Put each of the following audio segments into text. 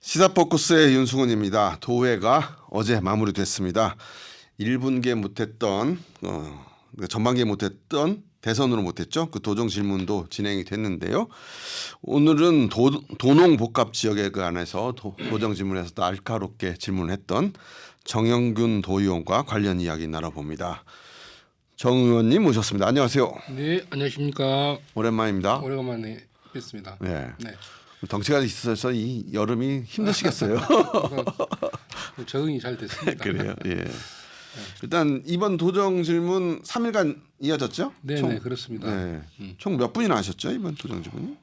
시사포커스의 윤승훈입니다. 도회가 어제 마무리됐습니다. 1분기에 못했던 전반기에 못했던 대선으로 못했죠. 그 도정 질문도 진행이 됐는데요. 오늘은 도농복합 지역에 관해서 도정 질문에서 날카롭게 질문했던 정영균 도의원과 관련 이야기 나눠봅니다. 정 의원님 모셨습니다. 안녕하세요. 네, 안녕하십니까. 오랜만입니다. 오래간만에 뵙습니다. 네. 네. 덩치가 있어서 이 여름이 힘드시겠어요. 적응이 잘 됐습니다. 그래요. 예. 일단 이번 도정 질문 3일간 이어졌죠? 네, 네, 그렇습니다. 네. 총 몇 분이나 하셨죠 이번 도정 질문이?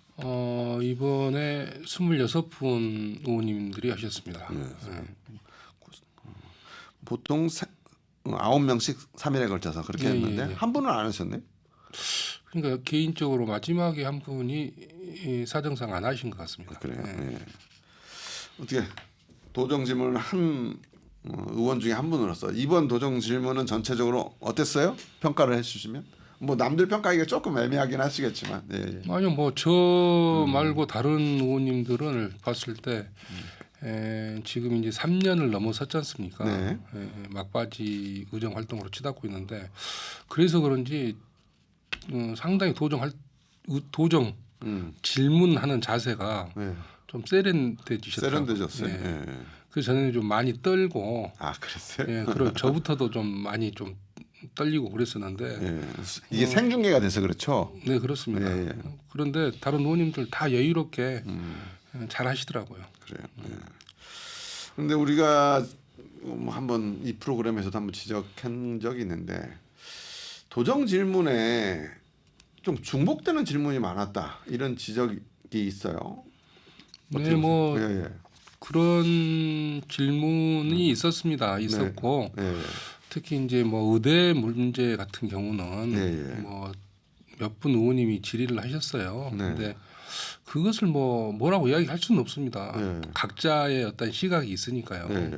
이번에 26분 의원님들이 하셨습니다. 네. 보통 9명씩 3일에 걸쳐서 그렇게 했는데 예. 한 분은 안 하셨네. 그러니까 개인적으로 마지막에 한 분이 사정상 안 하신 것 같습니다. 그래요. 네. 예. 어떻게 도정 질문을 한 의원 중에 한 분으로서 이번 도정 질문은 전체적으로 어땠어요? 평가를 해주시면 뭐 남들 평가하기가 조금 애매하긴 하시겠지만. 예. 아니요, 뭐 저 말고 다른 의원님들을 봤을 때 지금 이제 3년을 넘어섰지 않습니까? 네. 막바지 의정 활동으로 치닫고 있는데 그래서 그런지 상당히 도정 질문하는 자세가 네. 좀 세련되지셨더라고요. 세련되졌어요. 예. 예. 그래서 저는 좀 많이 떨고, 아 그랬어요? 예, 그리고 저부터도 좀 많이 좀 떨리고 그랬었는데, 예. 이게 생중계가 돼서 그렇죠. 네 그렇습니다. 예. 그런데 다른 의원님들 다 여유롭게 잘 하시더라고요. 그래요. 예. 그런데 우리가 한번 이 프로그램에서도 한번 지적한 적이 있는데 도정 질문에 좀 중복되는 질문이 많았다 이런 지적이 있어요. 네, 뭐 예. 그런 질문이 있었고 예. 특히 이제 뭐 의대 문제 같은 경우는 예. 뭐 몇 분 의원님이 질의를 하셨어요. 네. 근데 그것을 뭐라고 이야기할 수는 없습니다. 네. 각자의 어떤 시각이 있으니까요. 예.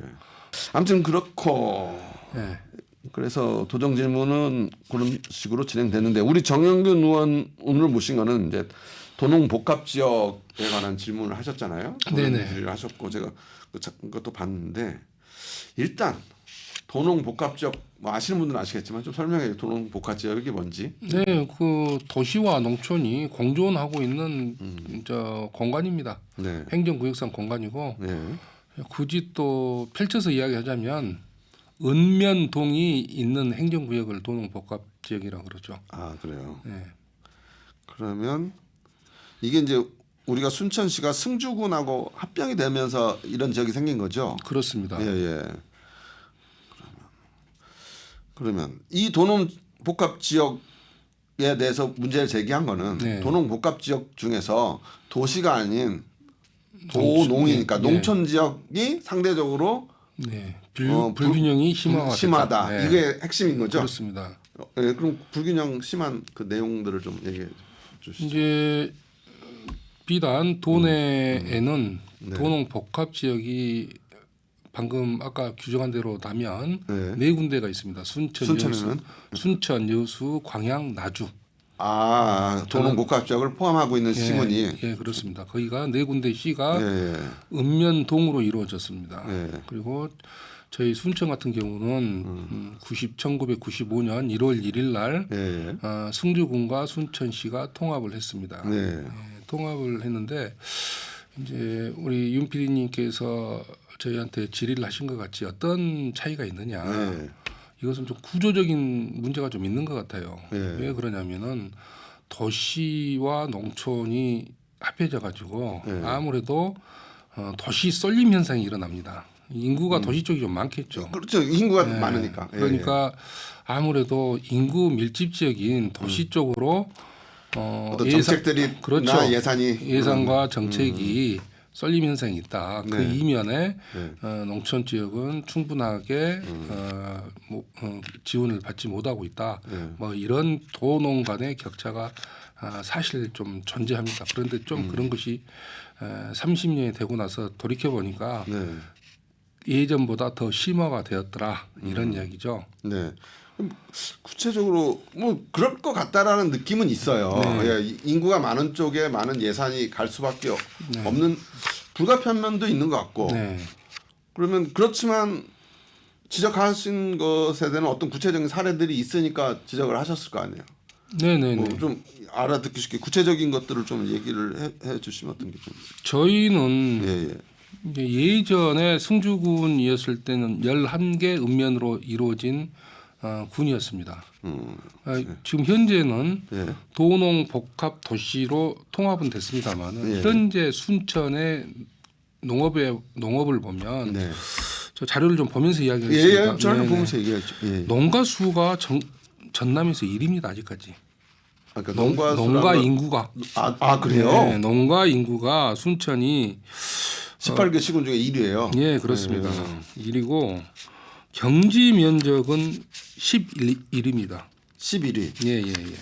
아무튼 그렇고 네. 그래서 도정 질문은 그런 식으로 진행되는데 우리 정영균 의원 오늘 모신 거는 이제 도농 복합 지역에 관한 질문을 하셨잖아요. 네네. 질의를 하셨고 제가 그것도 봤는데 일단 도농 복합 지역 뭐 아시는 분들은 아시겠지만 좀 설명해요. 도농 복합 지역이 뭔지. 네, 그 도시와 농촌이 공존하고 있는 저 공간입니다. 네. 행정구역상 공간이고 네. 굳이 또 펼쳐서 이야기하자면 읍면동이 있는 행정구역을 도농복합지역이라고 그러죠. 아 그래요. 네. 그러면 이게 이제 우리가 순천시가 승주군하고 합병이 되면서 이런 지역이 생긴 거죠. 그렇습니다. 예. 그러면 이 도농 복합 지역에 대해서 문제를 제기한 거는 네. 도농 복합 지역 중에서 도시가 아닌 도농이니까 네. 농촌 지역이 상대적으로 네. 불균형이 심하다. 네. 이게 핵심인 거죠. 그렇습니다. 예, 그럼 불균형 심한 그 내용들을 좀 얘기해 주시죠. 이제 비단 도내에는 네. 도농 복합 지역이 방금 아까 규정한 대로 나면 네. 네 군데가 있습니다. 순천에는? 순천, 여수, 광양, 나주. 도농 복합 지역을 포함하고 있는 시군이. 예, 그렇습니다. 거기가 네 군데 시가 예. 읍면동으로 이루어졌습니다. 예. 그리고 저희 순천 같은 경우는 1995년 1월 1일 날 예. 승주군과 순천시가 통합을 했습니다. 네. 예, 통합을 했는데 이제 우리 윤 PD님께서 저희한테 질의를 하신 것 같이 어떤 차이가 있느냐. 네. 이것은 좀 구조적인 문제가 좀 있는 것 같아요. 네. 왜 그러냐면은 도시와 농촌이 합해져 가지고 네. 아무래도 도시 쏠림 현상이 일어납니다. 인구가 도시 쪽이 좀 많겠죠. 그렇죠. 인구가 네. 많으니까. 예. 그러니까 아무래도 인구 밀집 지역인 도시 쪽으로 어떤 정책들이 그렇죠. 나 예산과 정책이 쏠림 현상이 있다. 그 네. 이면에 농촌 지역은 충분하게 지원을 받지 못하고 있다. 뭐 이런 도농 간의 격차가 사실 좀 존재합니다. 그런데 좀 그런 것이 30년이 되고 나서 돌이켜 보니까 네. 예전보다 더 심화가 되었더라 이런 이야기죠. 네. 그럼 구체적으로 뭐 그럴 것 같다라는 느낌은 있어요. 네. 예, 인구가 많은 쪽에 많은 예산이 갈 수밖에 없는 불가피한 면도 있는 것 같고. 네. 그러면 그렇지만 지적하신 것에 대한 어떤 구체적인 사례들이 있으니까 지적을 하셨을 거 아니에요. 네네네. 뭐 좀 알아듣기 쉽게 구체적인 것들을 좀 얘기를 해 주시면 어떤 게 좀. 저희는 예, 예. 이제 예전에 승주군이었을 때는 11개 읍면으로 이루어진 군이었습니다. 지금 현재는 예. 도농 복합 도시로 통합은 됐습니다만 예. 현재 순천의 농업을 보면 네. 저 자료를 좀 보면서 이야기하겠습니다. 예, 예. 저는 네네. 보면서 얘기하죠. 예. 농가 수가 전남에서 1위입니다 아직까지. 아, 그러니까 농가 인구가 그래요? 네, 농가 인구가 순천이 18개 시군 중에 1위예요. 예 그렇습니다. 1위고 경지 면적은 11입니다. 11위. 예예예.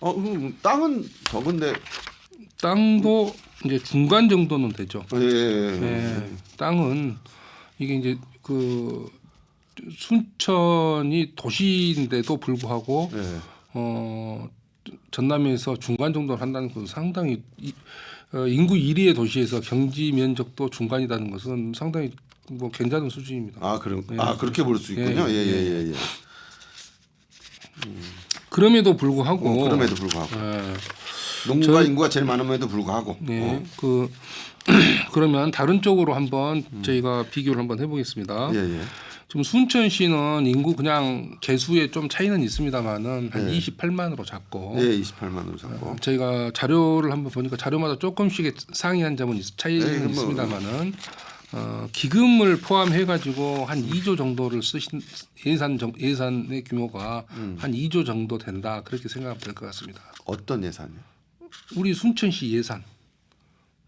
그럼 땅은 적은데 땅도 이제 중간 정도는 되죠. 예. 예, 땅은 이게 이제 그 순천이 도시인데도 불구하고 예. 전남에서 중간 정도를 한다는 것은 상당히 인구 1위의 도시에서 경지 면적도 중간이라는 것은 상당히 뭐 괜찮은 수준입니다. 그렇게 볼 수 있군요. 예. 그럼에도 불구하고 그럼에도 불구하고 예, 농가 인구가 제일 많음에도 불구하고. 네, 그러면 다른 쪽으로 한번 저희가 비교를 한번 해보겠습니다. 예. 지금 순천시는 인구 그냥 개수에 좀 차이는 있습니다만은 한 28만으로 잡고 예, 28만으로 잡고. 저희가 자료를 한번 보니까 자료마다 조금씩의 상이한 점은 차이는 있습니다만은 기금을 포함해 가지고 한 2조 정도를 쓰신 예산의 규모가 한 2조 정도 된다 그렇게 생각하면 될 것 같습니다. 어떤 예산이요? 우리 순천시 예산.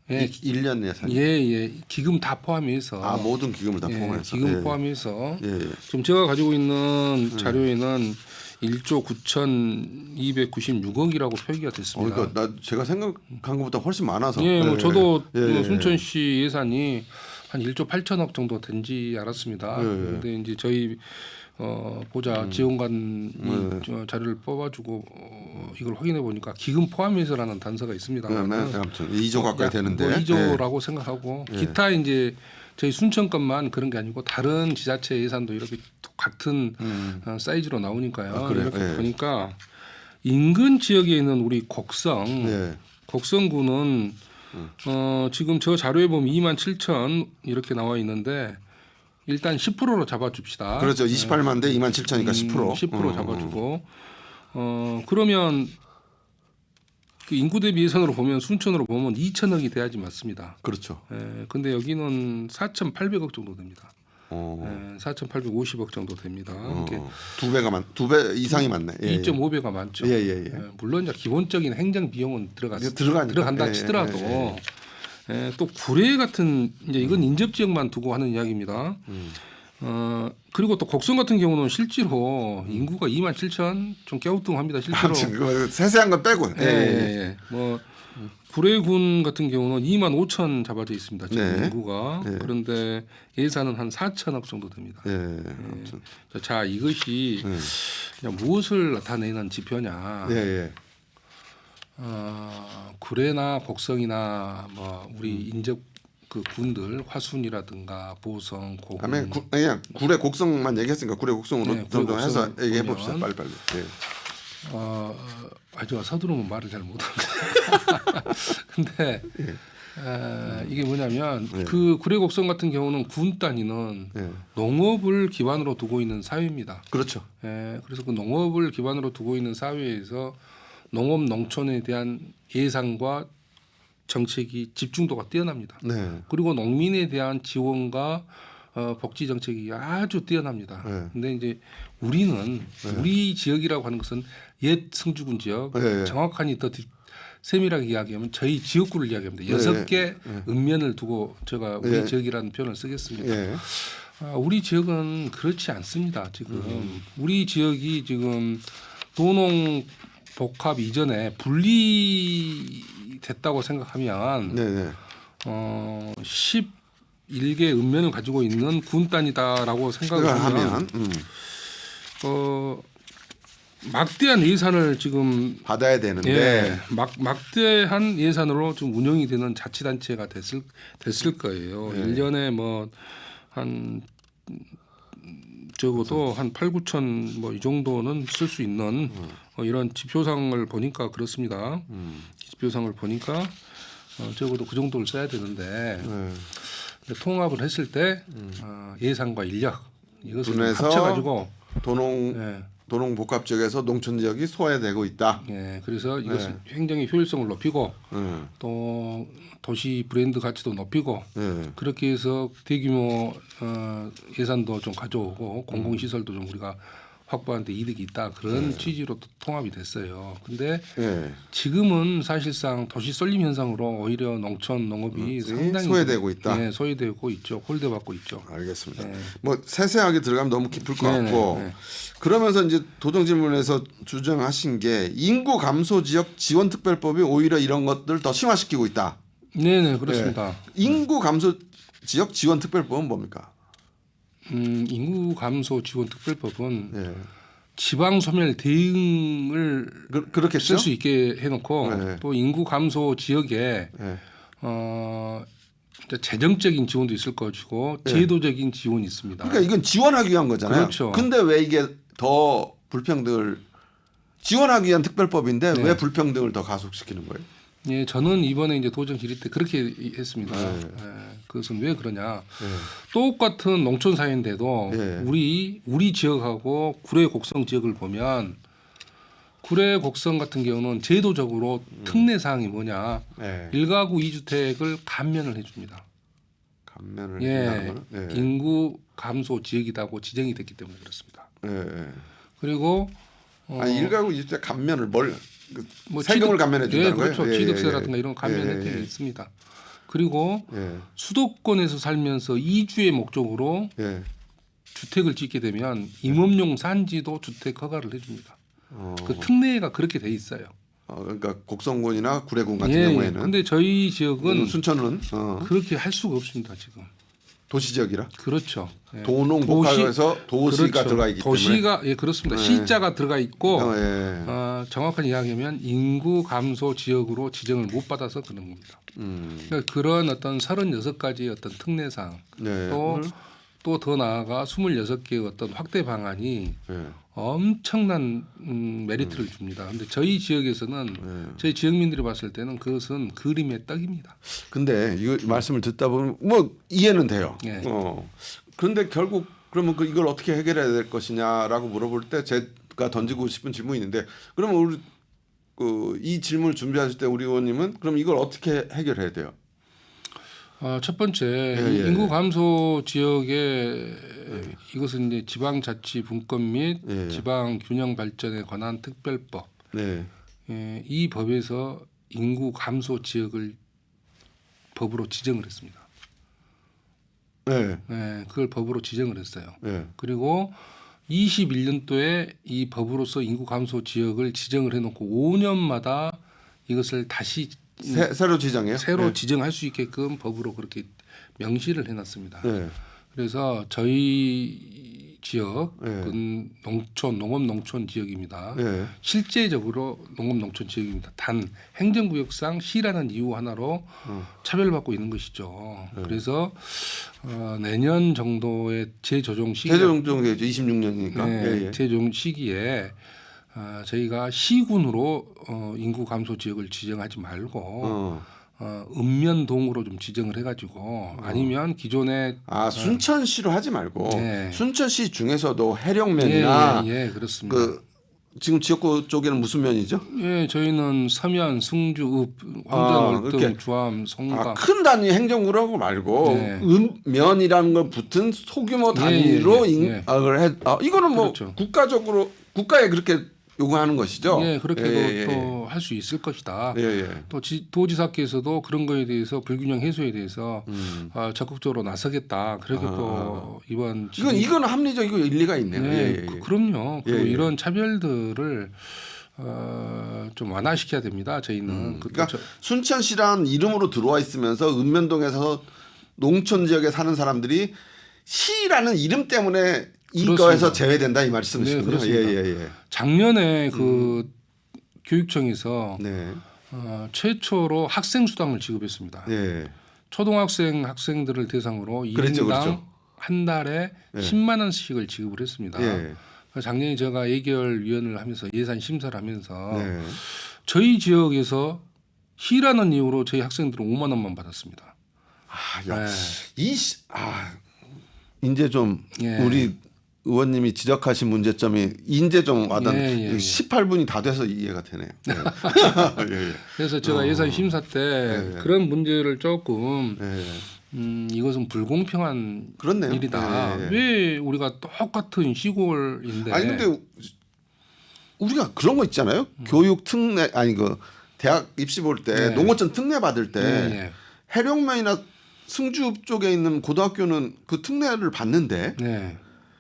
예, 1년 예산. 예, 기금 다 포함해서. 모든 기금을 다 포함해서. 기금 포함해서. 예. 지금 제가 가지고 있는 자료에는 1조 9,296억이라고 표기가 됐습니다. 그러니까 제가 생각한 것보다 훨씬 많아서. 예, 뭐 저도 예. 순천시 예산이 한 1조 8천억 정도 된지 알았습니다. 그런데 이제 저희 보자 지원관이 자료를 뽑아주고 이걸 확인해 보니까 기금 포함해서라는 단서가 있습니다. 네, 아무튼 2조 가까이 되는데. 뭐 2조라고 생각하고 기타 이제 저희 순천권만 그런 게 아니고 다른 지자체 예산도 이렇게 같은 사이즈로 나오니까요. 그래요? 이렇게 보니까 인근 지역에 있는 우리 곡성군은 지금 저 자료에 보면 27,000 이렇게 나와 있는데 일단 10%로 잡아줍시다. 그렇죠. 28만 대 27,000이니까 10%. 10% 잡아주고 그러면 그 인구 대비 예산으로 보면 순천으로 보면 2천억이 돼야지 맞습니다. 그렇죠. 근데 여기는 4,800억 정도 됩니다. 4,850억 정도 됩니다. 이렇게 2배 이상이 많네. 2.5배가 많죠. 물론 이제 기본적인 행정 비용은 들어간다 치더라도 또 구례 같은 이제 이건 인접 지역만 두고 하는 이야기입니다. 그리고 또 곡성 같은 경우는 실제로 인구가 27,000 좀 깨우뚱합니다. 실제로. 그거 세세한 건 빼고. 뭐 구례군 같은 경우는 25,000 잡아져 있습니다. 지금 네. 인구가. 그런데 예산은 한 4천억 정도 됩니다. 자, 이것이 무엇을 나타내는 지표냐? 구례나 곡성이나 뭐 우리 인접 그 군들 화순이라든가 보성, 고흥. 그냥 구례 곡성만 얘기했으니까 구례 곡성으로 정정해서 얘기해 봅시다. 빨리. 제가 서두르면 말을 잘 못합니다. 근데 이게 뭐냐면 그 구례 곡성 같은 경우는 군 단위는 농업을 기반으로 두고 있는 사회입니다. 그렇죠. 그래서 그 농업을 기반으로 두고 있는 사회에서 농업 농촌에 대한 예산과 정책이 집중도가 뛰어납니다. 그리고 농민에 대한 지원과 복지 정책이 아주 뛰어납니다. 근데 이제 우리는 우리 지역이라고 하는 것은 옛 승주군 지역 정확하니 더 세밀하게 이야기하면 저희 지역구를 이야기합니다. 6개 읍면을 두고 제가 우리 지역이라는 표현을 쓰겠습니다. 우리 지역은 그렇지 않습니다. 지금 우리 지역이 지금 도농 복합 이전에 분리됐다고 생각하면 11개 읍면을 가지고 있는 군 단위다라고 생각을 하면 막대한 예산을 지금 받아야 되는데 예, 막대한 예산으로 좀 운영이 되는 자치단체가 됐을 거예요. 네. 1년에 뭐 한 적어도 한 8, 9천 뭐 이 정도는 쓸 수 있는 이런 지표상을 보니까 그렇습니다. 지표상을 보니까 적어도 그 정도를 써야 되는데 근데 통합을 했을 때 예산과 인력 이것을 분해서 합쳐가지고 도농 복합 지역에서 농촌 지역이 소외되고 있다. 예, 그래서 이것을 행정의 효율성을 높이고 또 도시 브랜드 가치도 높이고 그렇게 해서 대규모 예산도 좀 가져오고 공공시설도 좀 우리가 확보하는데 이득이 있다 그런 취지로 또 통합이 됐어요. 근데 지금은 사실상 도시 쏠림 현상으로 오히려 농촌 농업이 상당히 소외되고 있다. 네, 소외되고 있죠. 홀대받고 있죠. 알겠습니다. 네. 뭐 세세하게 들어가면 너무 깊을 것 네, 같고 네. 그러면서 이제 도정질문에서 주장하신 게 인구 감소 지역 지원 특별법이 오히려 이런 것들 더 심화시키고 있다. 네네 그렇습니다. 인구 감소 지역 지원 특별법은 뭡니까? 인구 감소 지원 특별법은 지방 소멸 대응을 그렇겠죠. 쓸 수 있게 해놓고 또 인구 감소 지역에 이제 재정적인 지원도 있을 것이고 제도적인 지원이 있습니다. 그러니까 이건 지원하기 위한 거잖아요. 그렇죠. 근데 왜 이게 더 불평등을 지원하기 위한 특별법인데 왜 불평등을 더 가속시키는 거예요? 예, 저는 이번에 이제 도정 질의 때 그렇게 했습니다. 예, 그것은 왜 그러냐? 똑같은 농촌 사회인데도 우리 지역하고 구례 곡성 지역을 보면 구례 곡성 같은 경우는 제도적으로 특례 사항이 뭐냐? 1가구 2주택을 감면을 해줍니다. 감면을 예, 한다는 거는? 인구 감소 지역이라고 지정이 됐기 때문에 그렇습니다. 그리고 아니 1가구 2주택 감면을 뭐 세금을 감면해 준다는 그렇죠. 거예요? 취득세라든가 이런 감면 혜택이 있습니다. 그리고 수도권에서 살면서 이주의 목적으로 주택을 짓게 되면 임업용 산지도 주택 허가를 해줍니다. 그 특례가 그렇게 돼 있어요. 그러니까 곡성군이나 구례군 같은 예, 경우에는. 근데 저희 지역은 순천은 그렇게 할 수가 없습니다 지금. 도시 지역이라. 그렇죠. 예. 도농복합에서 도시가 그렇죠. 들어가 있기 도시가 예 그렇습니다. 시자가 들어가 있고 때문에. 정확한 이야기하면 인구 감소 지역으로 지정을 못 받아서 그런 겁니다. 그러니까 그런 어떤 36가지의 어떤 특례상 또 더 나아가 26개의 어떤 확대 방안이 엄청난 메리트를 줍니다. 근데 저희 지역에서는 저희 지역민들이 봤을 때는 그것은 그림의 떡입니다. 근데 이거 말씀을 듣다 보면 뭐 이해는 돼요. 그런데 결국 그러면 이걸 어떻게 해결해야 될 것이냐라고 물어볼 때 제가 던지고 싶은 질문이 있는데 그러면 우리 이 질문을 준비하실 때 우리 의원님은 그럼 이걸 어떻게 해결해야 돼요? 첫 번째 인구 감소 지역에 이것은 이제 지방자치 분권 및 지방 균형 발전에 관한 특별법. 이 법에서 인구 감소 지역을 법으로 지정을 했습니다. 그걸 법으로 지정을 했어요. 그리고 21년도에 이 법으로서 인구 감소 지역을 지정을 해놓고 5년마다 이것을 다시 새로 지정해요? 새로 지정할 수 있게끔 법으로 그렇게 명시를 해놨습니다. 그래서 저희 지역은 농업 농촌 지역입니다. 실제적으로 농업 농촌 지역입니다. 단 행정구역상 시라는 이유 하나로 차별받고 있는 것이죠. 그래서 내년 정도의 재조정 시기 재조정이죠. 26년이니까. 재조정 시기에 저희가 시군으로 인구 감소 지역을 지정하지 말고 읍면동으로 좀 지정을 해가지고 아니면 기존에 순천시로 하지 말고 순천시 중에서도 해령면이나 그렇습니다. 지금 지역구 쪽에는 무슨 면이죠? 저희는 서면, 승주, 읍, 황전, 월등, 주암, 송가 큰 단위 행정구라고 말고 읍면이라는 걸 붙은 소규모 단위로 인가를 해. 이거는 뭐 그렇죠. 국가적으로 국가에 그렇게 요구하는 것이죠. 그렇게도 또 할 수 있을 것이다. 또 도지사께서도 그런 거에 대해서 불균형 해소에 대해서 적극적으로 나서겠다. 그렇게 또 이번 이건 합리적이고 일리가 있네요. 그럼요. 그리고 이런 차별들을 좀 완화시켜야 됩니다. 저희는 그러니까 순천시라는 이름으로 들어와 있으면서 읍면동에서 농촌 지역에 사는 사람들이 시라는 이름 때문에 이거에서 제외된다 이 말씀이시군요. 네, 그렇습니다. 예. 작년에 그 교육청에서 네. 최초로 학생 수당을 지급했습니다. 예. 초등학생 학생들을 대상으로 그렇죠, 1인당 그렇죠. 한 달에 10만 원씩을 지급을 했습니다. 예. 작년에 제가 예결위원을 하면서 예산 심사를 하면서 네. 저희 지역에서 시라는 이유로 저희 학생들은 5만 원만 받았습니다. 이제 좀 예. 우리 의원님이 지적하신 문제점이 이제 좀 와닿는 예. 18분이 다 돼서 이해가 되네요. 네. 예. 그래서 제가 예산 심사 때 그런 문제를 조금 예. 이것은 불공평한 그렇네요. 일이다. 예. 왜 우리가 똑같은 시골인데? 아니 근데 우리가 그런 거 있잖아요. 교육 특례 아니 그 대학 입시 볼 때 네. 농어촌 특례 받을 때 네. 해령면이나 승주 쪽에 있는 고등학교는 그 특례를 받는데 네.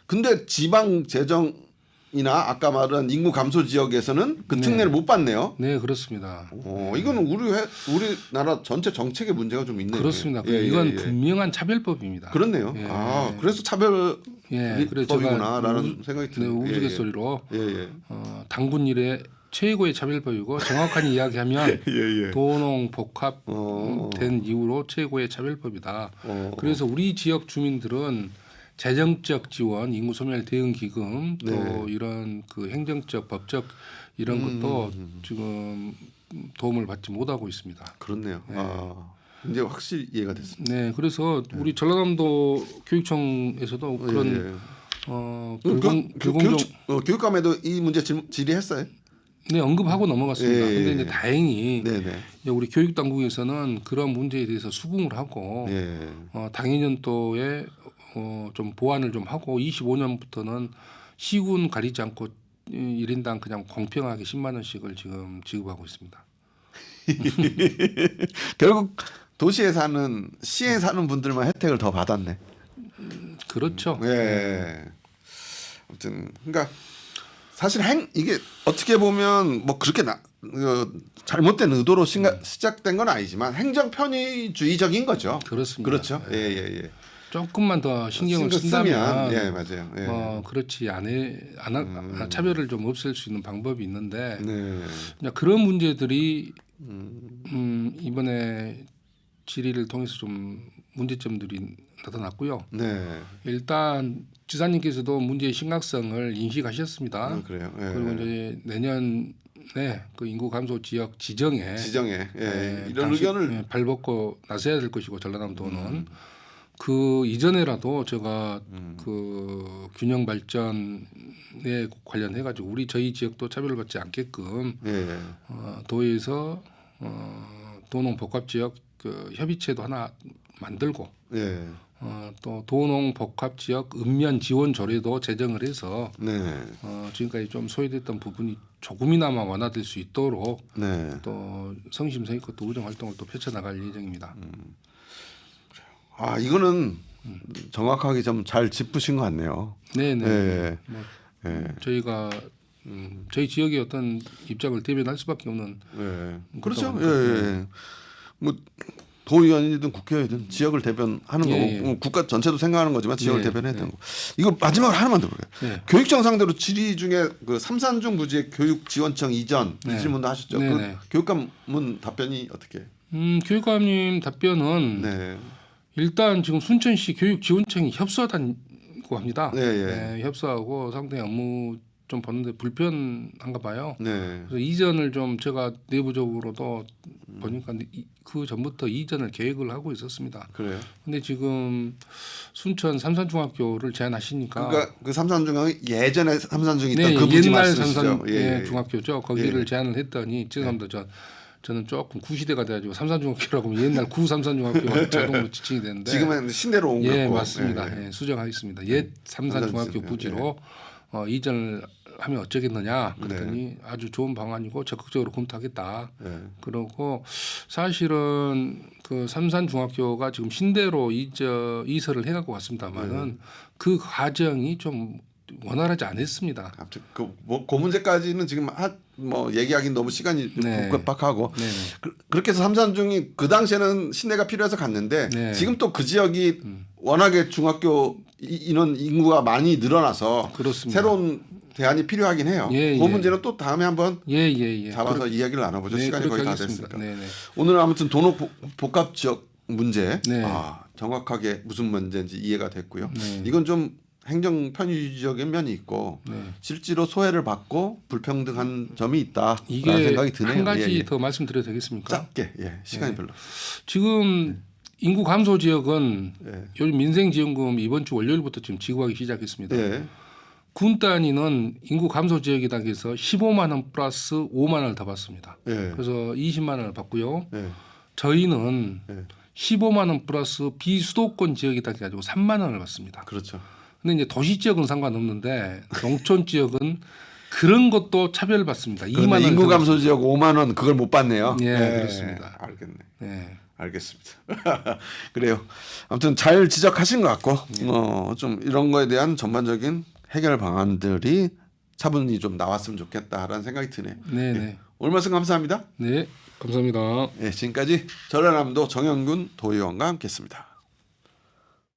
근데 지방 재정이나 아까 말한 인구 감소 지역에서는 그 특례를 못 받네요. 네, 그렇습니다. 이거는 우리나라 전체 정책의 문제가 좀 있네요. 그렇습니다. 이건 분명한 차별법입니다. 그렇네요. 예. 그래서 그래서 차별법이구나라는 생각이 드네요. 우스갯소리로 예. 당군 일의 최고의 차별법이고 정확한 이야기하면 예. 도농 복합 된 이후로 최고의 차별법이다. 그래서 우리 지역 주민들은 재정적 지원, 인구 소멸 대응 기금 또 이런 그 행정적, 법적 이런 것도 지금 도움을 받지 못하고 있습니다. 그렇네요. 이제 확실히 이해가 됐습니다. 네, 그래서 우리 전라남도 교육청에서도 그런 교육감에도 이 문제 질의했어요? 네, 언급하고 넘어갔습니다. 근데 이제 다행히 이제 우리 교육 당국에서는 그런 문제에 대해서 수긍을 하고 당해년도에 좀 보완을 좀 하고 25년부터는 시군 가리지 않고 1인당 그냥 공평하게 10만 원씩을 지금 지급하고 있습니다. 결국 도시에 사는 시에 사는 분들만 혜택을 더 받았네. 그렇죠. 예. 아무튼 그러니까 사실 이게 어떻게 보면 뭐 그렇게 잘못된 의도로 시작된 건 아니지만 행정 편의주의적인 거죠. 그렇습니다. 그렇죠. 예. 조금만 더 신경을 쓴다면 예, 맞아요. 그렇지 차별을 좀 없앨 수 있는 방법이 있는데 네. 그런 문제들이 이번에 질의를 통해서 좀 문제점들이 나타났고요. 네. 일단 지사님께서도 문제의 심각성을 인식하셨습니다. 그래요. 그리고 이제 내년에 그 인구 감소 지역 지정에 이런 의견을 발벗고 나서야 될 것이고 전라남도는 그 이전에라도 제가 그 균형 발전에 관련해 가지고 저희 지역도 차별을 받지 않게끔 도에서 도농 복합 지역 그 협의체도 하나 만들고 또 도농 복합 지역 읍면 지원 조례도 제정을 해서 지금까지 좀 소외됐던 부분이 조금이나마 완화될 수 있도록 또 성심성의껏 또 우정 활동을 또 펼쳐나갈 예정입니다. 이거는 정확하게 좀 잘 짚으신 것 같네요. 네네. 저희가 저희 지역의 어떤 입장을 대변할 수밖에 없는. 그렇죠. 뭐 도의원이든 국회의원이든 지역을 대변하는 거고 국가 전체도 생각하는 거지만 지역을 대변해야 되는 거. 이거 마지막으로 하나만 더 볼게요. 교육청 상대로 질의 중에 그 삼산중 부지의 교육지원청 이전 이 질문도 하셨죠. 그 교육감은 답변이 어떻게? 교육감님 답변은 일단 지금 순천시 교육지원청이 협소하다고 합니다. 협소하고 상당히 업무 좀 보는데 불편한가 봐요. 그래서 이전을 좀 제가 내부적으로도 보니까 그 전부터 이전을 계획을 하고 있었습니다. 그래요. 근데 지금 순천 삼산중학교를 제안하시니까 그러니까 그 삼산중학교 예전에 삼산중이 있던 그 부지 옛날 말씀이시죠? 삼산 중학교죠. 거기를 제안을 했더니 죄송합니다. 저는 조금 구시대가 돼가지고 삼산중학교라고 하면 옛날 구 삼산중학교가 자동으로 지칭이 되는데 지금은 신대로 온 거고. 맞습니다. 수정하겠습니다. 옛 삼산중학교 부지로 이전을 하면 어쩌겠느냐 그랬더니 아주 좋은 방안이고 적극적으로 검토하겠다. 그러고 사실은 그 삼산중학교가 지금 신대로 이설을 해갖고 왔습니다만은 그 과정이 좀 원활하지 않았습니다. 그 문제까지는 지금 뭐 얘기하기는 너무 시간이 급박하고 그렇게 해서 삼산중이 그 당시에는 신대가 필요해서 갔는데 지금 또 그 지역이 워낙에 중학교 인원 인구가 많이 늘어나서 그렇습니다. 새로운 대안이 필요하긴 해요. 예, 그 예. 문제는 또 다음에 한번 예. 잡아서 이야기를 나눠보죠. 네, 시간이 거의 그렇게 다 하겠습니다. 됐으니까. 네네. 오늘 아무튼 도농 복합 지역 문제 네. 정확하게 무슨 문제인지 이해가 됐고요. 네. 이건 좀 행정 편의적인 면이 있고 네. 실제로 소외를 받고 불평등한 점이 있다라는 이게 생각이 드네요. 한 가지 예. 더 말씀드려도 되겠습니까? 짧게 시간이 네. 별로. 지금 인구 감소 지역은 예. 요즘 민생지원금 이번 주 월요일부터 지금 지급하기 시작했습니다. 예. 군 단위는 인구 감소 지역이다 해서 15만 원 플러스 5만 원을 더 받습니다. 예. 그래서 20만 원을 받고요. 예. 저희는 예. 15만 원 플러스 비수도권 지역이다 해가지고 3만 원을 받습니다. 그렇죠. 근데 이제 도시 지역은 상관없는데 농촌 지역은 그런 것도 차별받습니다. 2만 원 인구 감소 지역 5만 원 그걸 못 받네요. 예, 그렇습니다. 알겠네. 네. 알겠습니다. 그래요. 아무튼 잘 지적하신 것 같고 좀 이런 거에 대한 전반적인 해결 방안들이 차분히 좀 나왔으면 좋겠다라는 생각이 드네요. 네. 오늘 말씀 감사합니다. 네, 감사합니다. 지금까지 전라남도 정영균 도의원과 함께했습니다.